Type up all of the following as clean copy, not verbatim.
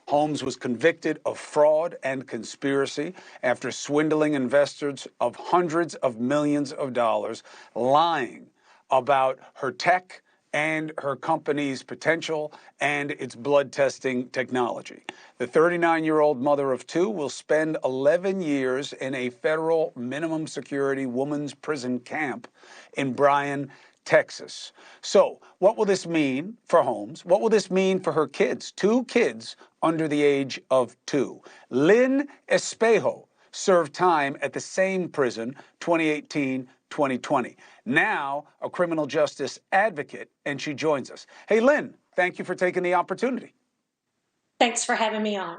Holmes was convicted of fraud and conspiracy after swindling investors of hundreds of millions of dollars, lying about her tech and her company's potential and its blood testing technology. The 39-year-old mother of two will spend 11 years in a federal minimum security women's prison camp in Bryan, Texas. So what will this mean for Holmes? What will this mean for her kids? Two kids under the age of 2. Lynn Espejo served time at the same prison 2018-2020. Now a criminal justice advocate, and she joins us. Hey, Lynn, thank you for taking the opportunity. Thanks for having me on.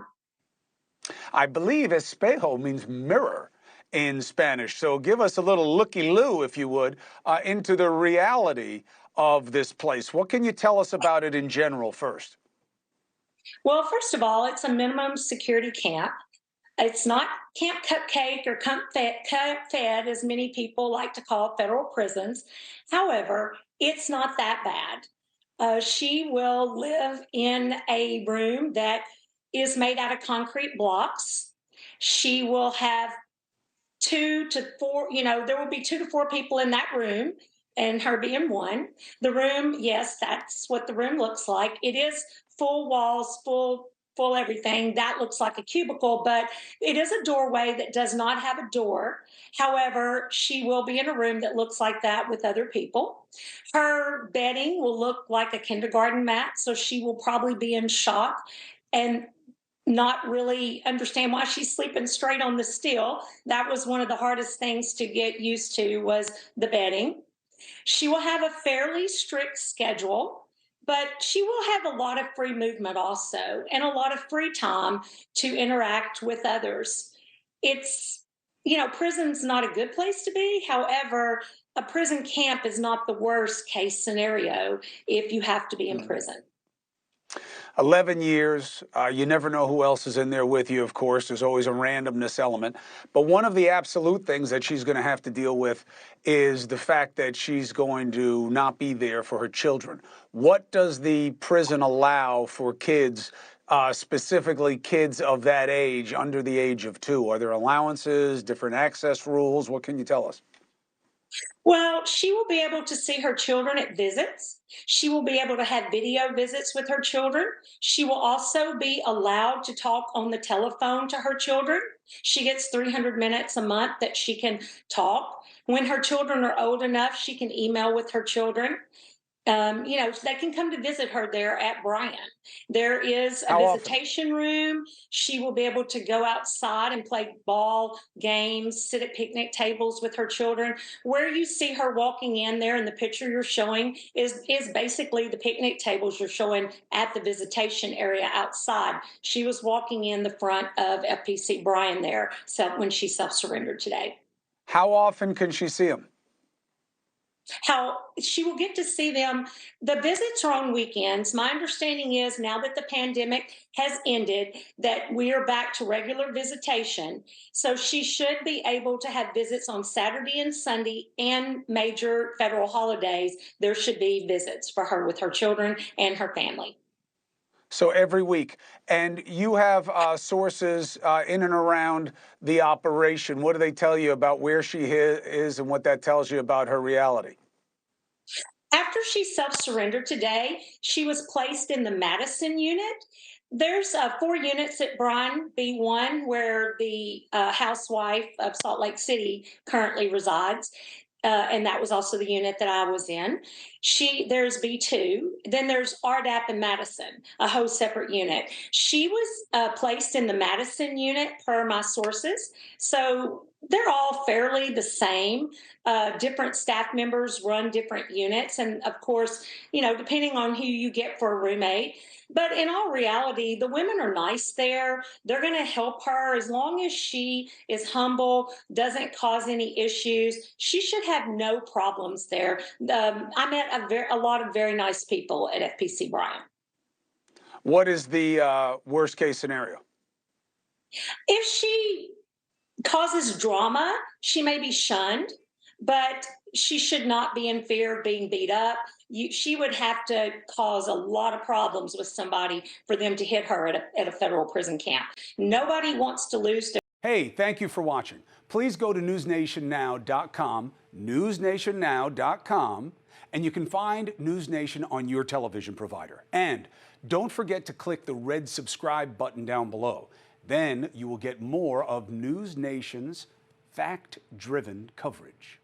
I believe Espejo means mirror in Spanish. So give us a little looky-loo, if you would, into the reality of this place. What can you tell us about it in general first? Well, first of all, it's a minimum security camp. It's not Camp Cupcake or Camp Fed, as many people like to call federal prisons. However, it's not that bad. She will live in a room that is made out of concrete blocks. She will have 2 to 4, there will be 2 to 4 people in that room, and her being one. The room, yes, that's what the room looks like. It is full walls, full everything. That looks like a cubicle, but it is a doorway that does not have a door. However, she will be in a room that looks like that with other people. Her bedding will look like a kindergarten mat, so she will probably be in shock and not really understand why she's sleeping straight on the steel. That was one of the hardest things to get used to, was the bedding. She will have a fairly strict schedule, but she will have a lot of free movement also, and a lot of free time to interact with others. It's, prison's not a good place to be. However, a prison camp is not the worst case scenario if you have to be in prison. 11 years, you never know who else is in there with you, of course. There's always a randomness element. But one of the absolute things that she's going to have to deal with is the fact that she's going to not be there for her children. What does the prison allow for kids, specifically kids of that age, under the age of 2? Are there allowances, different access rules? What can you tell us? Well, she will be able to see her children at visits. She will be able to have video visits with her children. She will also be allowed to talk on the telephone to her children. She gets 300 minutes a month that she can talk. When her children are old enough, she can email with her children. They can come to visit her there at Bryan. There is a visitation room. She will be able to go outside and play ball games, sit at picnic tables with her children. Where you see her walking in there in the picture you're showing is basically the picnic tables you're showing at the visitation area outside. She was walking in the front of FPC Bryan there, so when she self-surrendered today. How often can she see them? How she will get to see them. The visits are on weekends. My understanding is, now that the pandemic has ended, that we are back to regular visitation. So she should be able to have visits on Saturday and Sunday and major federal holidays. There should be visits for her with her children and her family. So every week. And you have sources in and around the operation. What do they tell you about where she is and what that tells you about her reality? After she self-surrendered today, she was placed in the Madison unit. There's 4 units at Bryan, B1, where the housewife of Salt Lake City currently resides. And that was also the unit that I was in. There's B2, then there's RDAP and Madison, a whole separate unit. She was placed in the Madison unit per my sources. So they're all fairly the same. Different staff members run different units. And of course, depending on who you get for a roommate. But in all reality, the women are nice there. They're going to help her as long as she is humble, doesn't cause any issues. She should have no problems there. I met a lot of very nice people at FPC Bryan. What is the worst case scenario? If she causes drama, she may be shunned. But She should not be in fear of being beat up. She would have to cause a lot of problems with somebody for them to hit her at a federal prison camp. Nobody wants to lose their. Hey, thank you for watching. Please go to newsnationnow.com, newsnationnow.com, and you can find NewsNation on your television provider. And don't forget to click the red subscribe button down below. Then you will get more of NewsNation's fact-driven coverage.